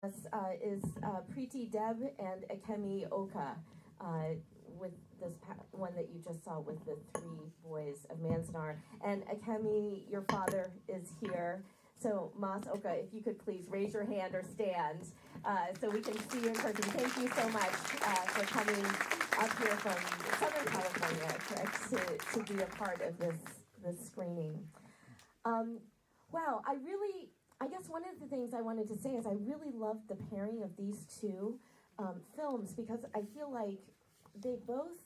Is Preeti Deb and Akemi Ooka, with this one that you just saw with the 3 boys of Manzanar. And Akemi, your father, is here. So, Mas Ooka, if you could please raise your hand or stand so we can see you in person. Thank you so much for coming up here from Southern California to be a part of this screening. Wow, I guess one of the things I wanted to say is I really loved the pairing of these 2 films, because I feel like they both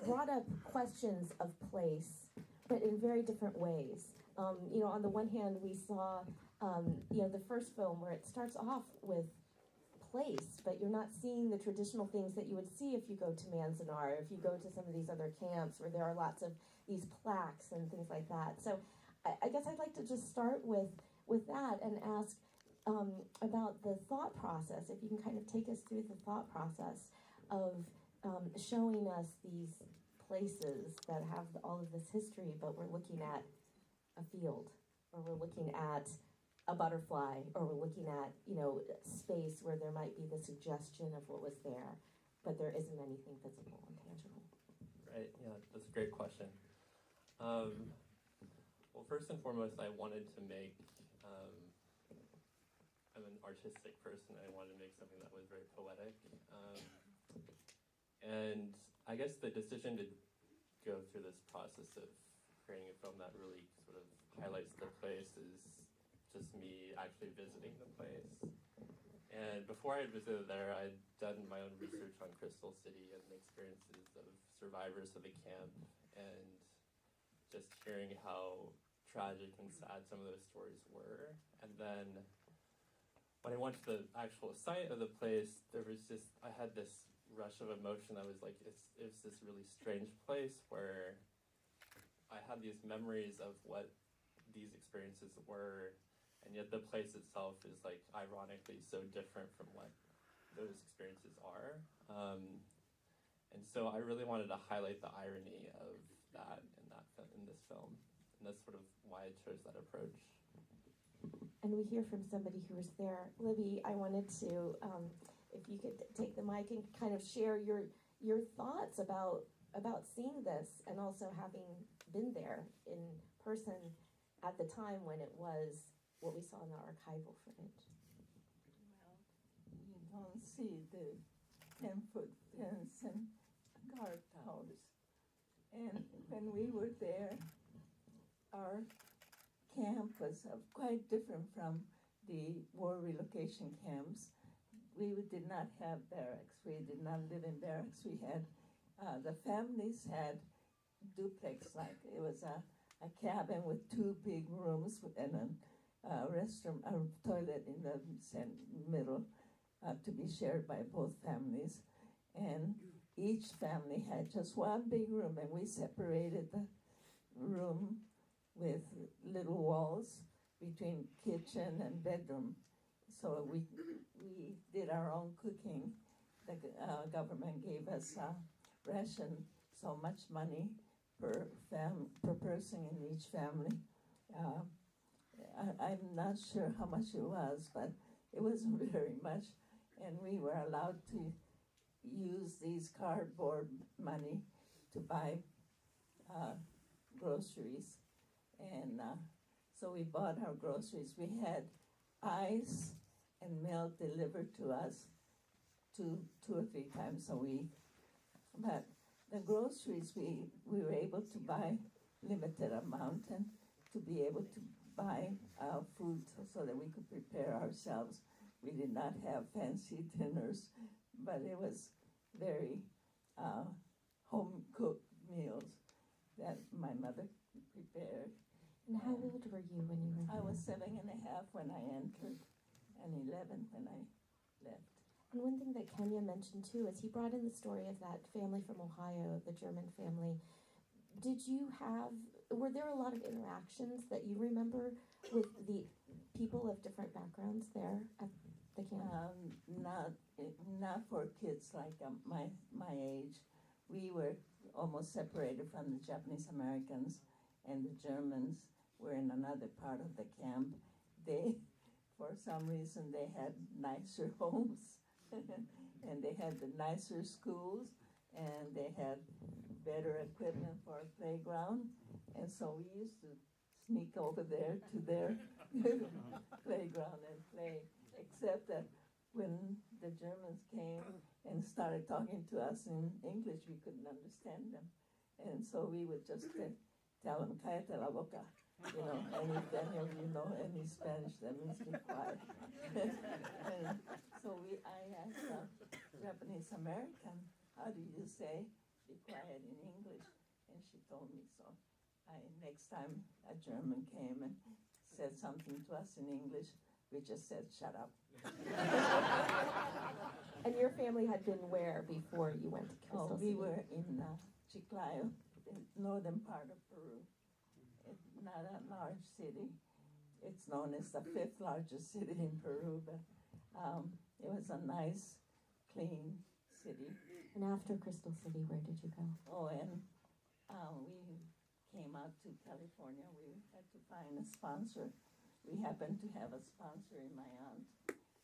brought up questions of place, but in very different ways. On the one hand, we saw, the first film where it starts off with place, but you're not seeing the traditional things that you would see if you go to Manzanar, if you go to some of these other camps where there are lots of these plaques and things like that. So I guess I'd like to just start with that and ask about the thought process, if you can kind of take us through the thought process of showing us these places that have all of this history, but we're looking at a field, or we're looking at a butterfly, or we're looking at, space where there might be the suggestion of what was there, but there isn't anything visible and tangible. Right, yeah, that's a great question. Well, first and foremost, I wanted to make, I'm an artistic person, I wanted to make something that was very poetic. And I guess the decision to go through this process of creating a film that really sort of highlights the place is just me actually visiting the place. And before I had visited there, I'd done my own research on Crystal City and the experiences of survivors of the camp, and just hearing how tragic and sad some of those stories were. And then when I went to the actual site of the place, I had this rush of emotion that was like, it's this really strange place where I had these memories of what these experiences were, and yet the place itself is like ironically so different from what those experiences are. And so I really wanted to highlight the irony of that in this film. And that's sort of why I chose that approach. And we hear from somebody who was there. Libby, I wanted to, if you could take the mic and kind of share your thoughts about seeing this, and also having been there in person at the time when it was what we saw in the archival footage. Well, you don't see the 10-foot fence and guard towers. And when we were there, our camp was quite different from the war relocation camps. We did not have barracks. We did not live in barracks. We had, the families had duplex, like it was a cabin with 2 big rooms and a restroom, a toilet in the middle to be shared by both families. And each family had just 1 big room, and we separated the room with little walls between kitchen and bedroom. So we did our own cooking. The government gave us ration, so much money per person in each family. I'm not sure how much it was, but it wasn't very much. And we were allowed to use these cardboard money to buy groceries. And so we bought our groceries. We had ice and milk delivered to us 2 or 3 times a week. But the groceries, we were able to buy limited amount, and to be able to buy food so that we could prepare ourselves. We did not have fancy dinners, but it was very home-cooked meals that my mother prepared. And how old were you when you were there? I was 7.5 when I entered, and 11 when I left. And one thing that Kenya mentioned too is he brought in the story of that family from Ohio, the German family. Were there a lot of interactions that you remember with the people of different backgrounds there at the camp? Not for kids like my age. We were almost separated from the Japanese Americans, and the Germans were in another part of the camp. for some reason they had nicer homes and they had the nicer schools and they had better equipment for a playground. And so we used to sneak over there to their playground and play, except that when the Germans came and started talking to us in English, we couldn't understand them. And so we would just tell them, cállate la boca. You know, and if any of you know any Spanish, that means be quiet. And so I asked a Japanese American, how do you say be quiet in English? And she told me so. Next time a German came and said something to us in English, we just said, shut up. And your family had been where before you went to Crystal City? We were in Chiclayo, the northern part of Peru. It's not a large city. It's known as the 5th largest city in Peru, but it was a nice, clean city. And after Crystal City, where did you go? Oh, and we came out to California. We had to find a sponsor. We happened to have a sponsor in my aunt,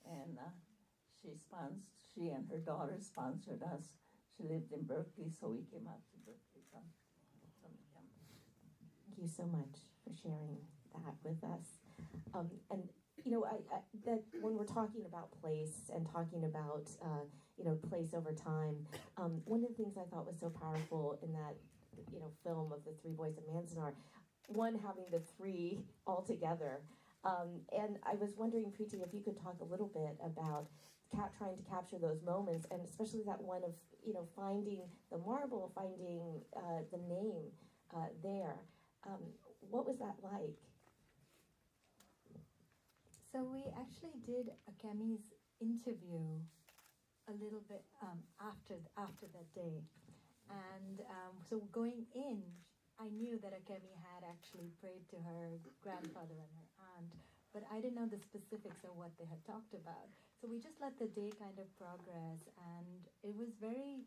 and she and her daughter sponsored us. She lived in Berkeley, so we came out to Berkeley from the campus. Thank you so much for sharing that with us. And you know, that when we're talking about place and talking about place over time, one of the things I thought was so powerful in that film of the three boys of Manzanar, one having the three all together. And I was wondering, Preeti, if you could talk a little bit about trying to capture those moments, and especially that one of finding the marble, finding the name there. What was that like? So we actually did Akemi's interview a little bit after that day. And so going in, I knew that Akemi had actually prayed to her grandfather and her aunt, but I didn't know the specifics of what they had talked about. So we just let the day kind of progress, and it was very,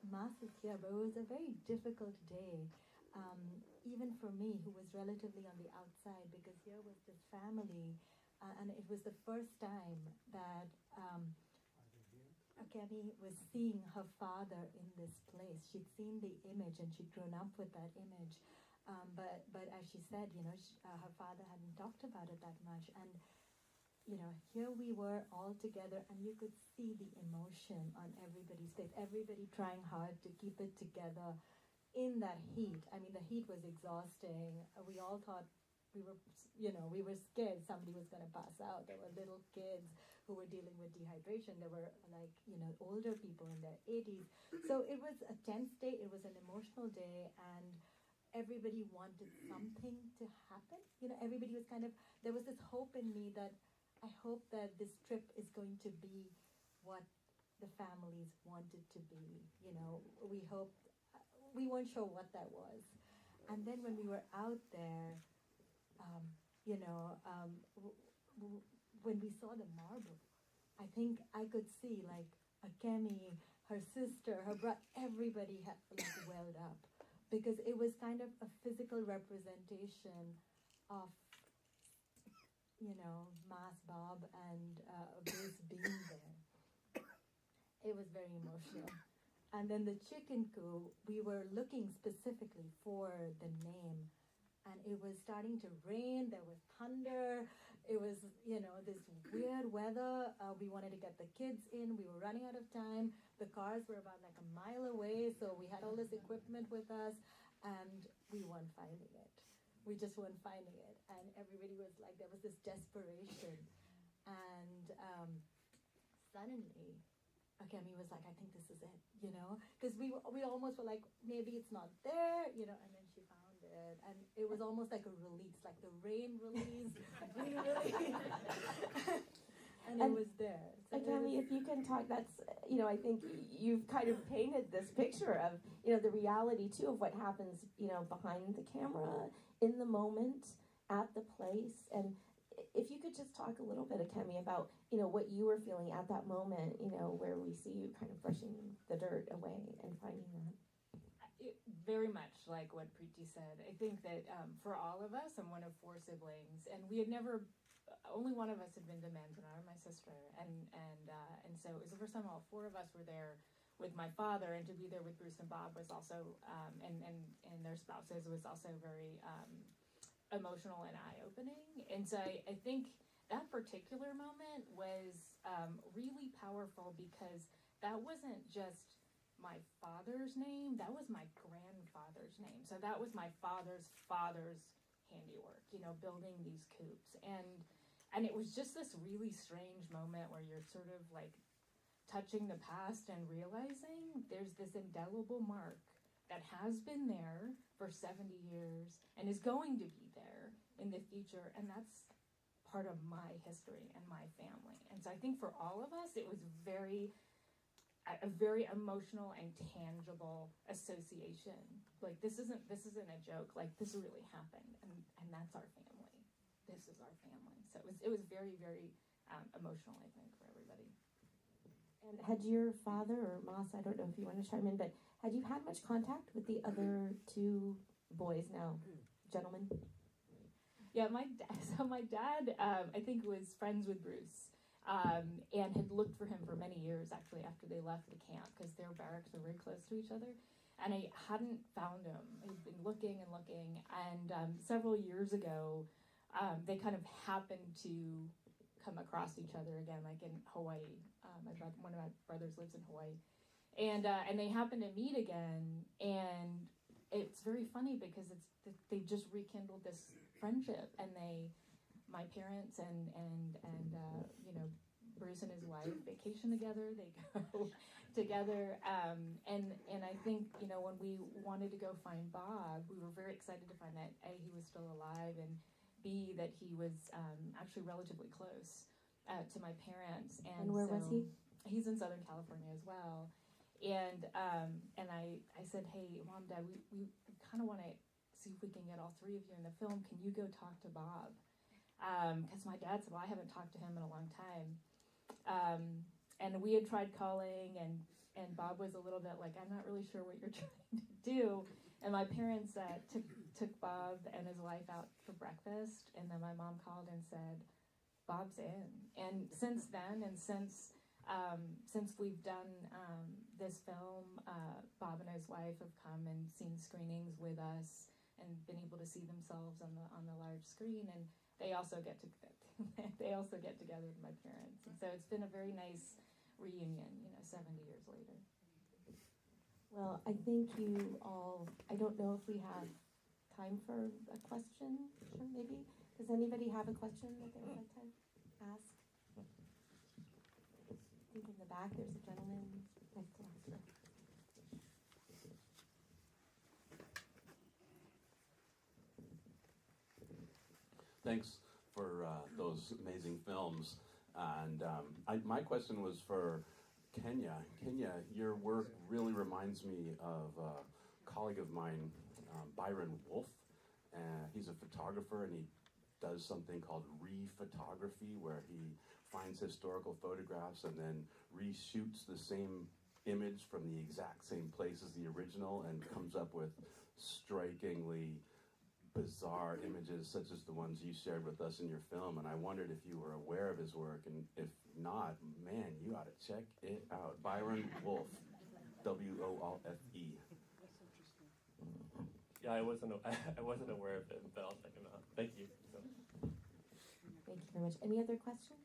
Mass is here, but it was a very difficult day, even for me, who was relatively on the outside, because here was this family, and it was the first time that Akemi was seeing her father in this place. She'd seen the image and she'd grown up with that image. But as she said, her father hadn't talked about it that much. And, here we were all together, and you could see the emotion on everybody's face, everybody trying hard to keep it together in that heat. I mean, the heat was exhausting. We all thought we were scared somebody was going to pass out. There were little kids who were dealing with dehydration. There were older people in their 80s. So it was a tense day. It was an emotional day, and everybody wanted something to happen. Everybody was there was this hope in me that I hope that this trip is going to be what the families wanted to be. We hoped, we weren't sure what that was. And then when we were out there, when we saw the marble, I think I could see Akemi, her sister, her brother, everybody had welled up, because it was kind of a physical representation of Mas Bob and Bruce being there. It was very emotional. And then the chicken coop, we were looking specifically for the name, and it was starting to rain. There was thunder. It was, this weird weather. We wanted to get the kids in. We were running out of time. The cars were about a mile away, so we had all this equipment with us, and we weren't finding it. We just weren't finding it. And everybody was there was this desperation. And suddenly, Akemi was I think this is it, because we almost were maybe it's not there, and then she found it, and it was almost like a release, like the rain release, we released, and it was there. So Akemi, if you can talk, that's, I think you've kind of painted this picture of, the reality too of what happens, behind the camera, in the moment, at the place, and if you could just talk a little bit, Akemi, about, what you were feeling at that moment, where we see you kind of brushing the dirt away and finding that. Very much like what Preeti said. I think that for all of us, I'm one of 4 siblings, and we had never only one of us had been to Manzanar, my sister, and so it was the first time all four of us were there with my father, and to be there with Bruce and Bob was also, and their spouses was also very emotional and eye-opening. And so I think that particular moment was really powerful because that wasn't just my father's name, that was my grandfather's name. So that was my father's handiwork, building these coops. And it was just this really strange moment where you're sort of like touching the past and realizing there's this indelible mark that has been there for 70 years and is going to be there in the future, and that's part of my history and my family. And so I think for all of us, it was a very emotional and tangible association. Like, this isn't a joke. Like, this really happened, and that's our family. This is our family. So it was very, very emotional, I think, for everybody. And had your father, or Mas, I don't know if you want to chime in, but had you had much contact with the other two boys now, gentlemen? Yeah, my dad, I think, was friends with Bruce, and had looked for him for many years, actually, after they left the camp, because their barracks are very close to each other, and I hadn't found him. I'd been looking and looking, and several years ago, they kind of happened to come across each other again, like in Hawaii. One of my brothers lives in Hawaii, and they happened to meet again, and it's very funny because they just rekindled this friendship, and my parents and Bruce and his wife vacation together. They go together, and I think when we wanted to go find Bob, we were very excited to find that A, he was still alive, and B, that he was actually relatively close to my parents. And where was he? He's in Southern California as well. And I said, hey, Mom, Dad, we kind of want to see if we can get all three of you in the film. Can you go talk to Bob? Because my dad said, well, I haven't talked to him in a long time. And we had tried calling, and Bob was a little bit like, I'm not really sure what you're trying to do. And my parents took Bob and his wife out for breakfast, and then my mom called and said, Bob's in. And since then, and since we've done this film, Bob and his wife have come and seen screenings with us and been able to see themselves on the large screen, and they also get together with my parents. And so it's been a very nice reunion, 70 years later. Well, I think you all, I don't know if we have time for a question, sure, maybe. Does anybody have a question that they would like to ask? I think in the back there's a gentleman next to us. Thanks for those amazing films. And my question was for Kenya. Kenya, your work really reminds me of a colleague of mine, Byron Wolfe. He's a photographer, and he does something called re-photography, where he finds historical photographs and then reshoots the same image from the exact same place as the original and comes up with strikingly bizarre images such as the ones you shared with us in your film. And I wondered if you were aware of his work, and if not, man, you ought to check it out. Byron Wolfe, W-O-L-F-E. Yeah, I wasn't aware of it, but I'll check him out. Thank you. Thank you very much. Any other questions?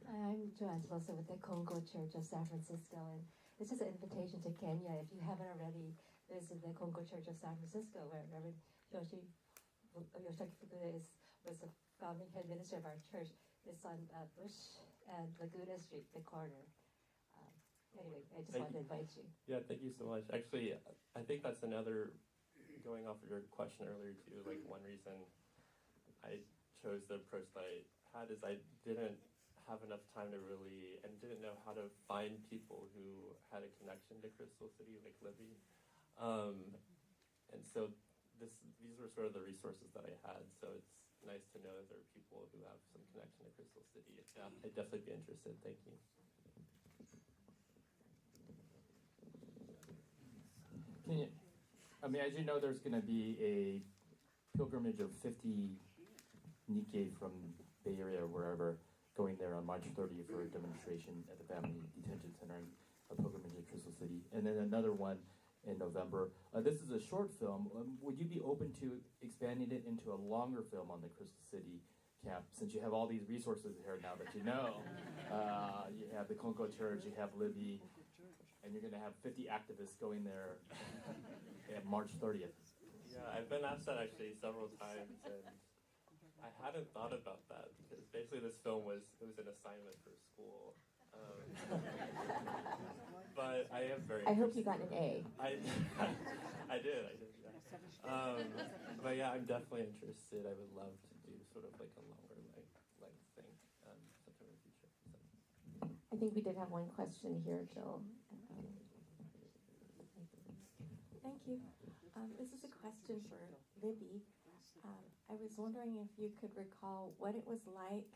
I'm Joanne also with the Congo Church of San Francisco, and this is an invitation to Kenya. If you haven't already visited the Congo Church of San Francisco, where Reverend Yoshaki Fukuda was the founding head minister of our church. It's on Bush and Laguna Street, the corner. Anyway, I just wanted to invite you. Yeah, thank you so much. Actually, I think that's another, going off of your question earlier too, like one reason I chose the approach that I had is I didn't have enough time to really, and didn't know how to find people who had a connection to Crystal City, like Libby. And so these were sort of the resources that I had, so it's nice to know there are people who have some connection to Crystal City. Yeah, I'd definitely be interested. Thank you. Can you? I mean, as you know, there's going to be a pilgrimage of 50 Nikkei from Bay Area or wherever going there on March 30th for a demonstration at the Family Detention Center and a pilgrimage in Crystal City. And then another one in November. This is a short film. Would you be open to expanding it into a longer film on the Crystal City camp, since you have all these resources here now that you know? You have the Konko Church, you have Libby, and you're going to have 50 activists going there at March 30th. Yeah, I've been asked that actually several times, and I hadn't thought about that because basically this film was an assignment for school. But I am very. I hope you got an A. I did. Yeah. But yeah, I'm definitely interested. I would love to do sort of like a longer length thing sometime in the future. So. I think we did have one question here, Jill. Thank you. This is a question for Libby. I was wondering if you could recall what it was like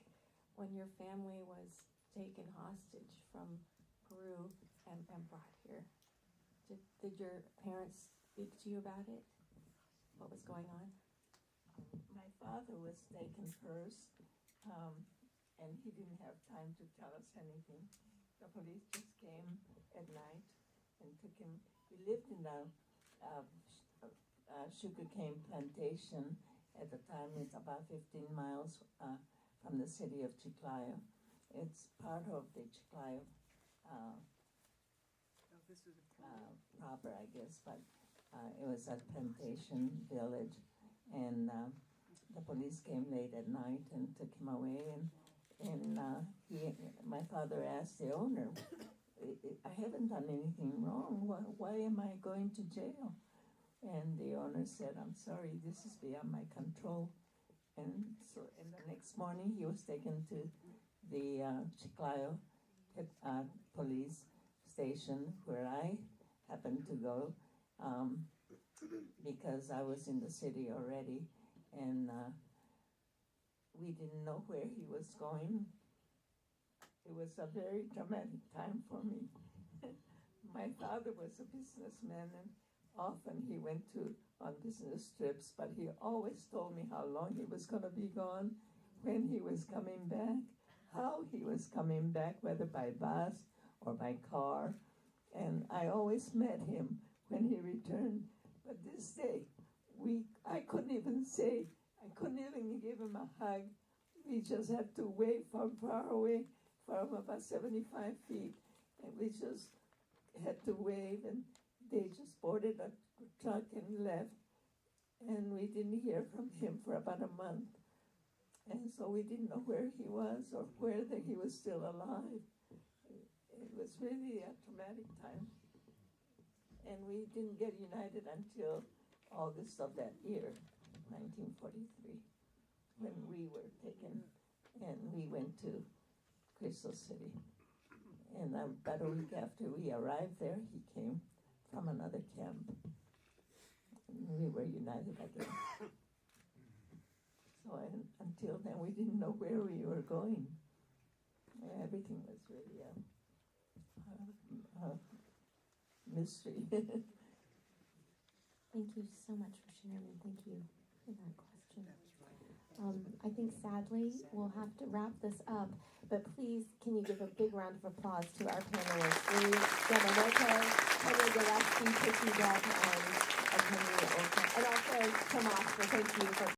when your family was taken hostage from Peru and brought here. Did your parents speak to you about it? What was going on? My father was taken first, and he didn't have time to tell us anything. The police just came at night and took him. We lived in a sugarcane plantation at the time. It's about 15 miles from the city of Chiclayo. It's part of the Chiclayo proper, I guess, but it was a plantation village, and the police came late at night and took him away, and my father asked the owner, I haven't done anything wrong, why am I going to jail? And the owner said, I'm sorry, this is beyond my control. And so in the next morning he was taken to the Chiclayo police station, where I happened to go because I was in the city already, and we didn't know where he was going. It was a very traumatic time for me. My father was a businessman, and often he went on business trips, but he always told me how long he was going to be gone, when he was coming back, how he was coming back, whether by bus or by car. And I always met him when he returned. But this day, I couldn't even give him a hug. We just had to wait from far away, from about 75 feet. And we just had to wave, and they just boarded a truck and left. And we didn't hear from him for about a month. And so we didn't know where he was or whether he was still alive. It was really a traumatic time. And we didn't get united until August of that year, 1943, when we were taken and we went to Crystal City. And about a week after we arrived there, he came from another camp. And we were united again. So until then, we didn't know where we were going. Everything was really a mystery. Thank you so much for sharing. Thank you for that question. I think sadly we'll have to wrap this up, but please can you give a big round of applause to our panelists, Libby Yamamoto, Gillespie, Preeti Deb, and Akemi Ooka, and also Tomas, thank you for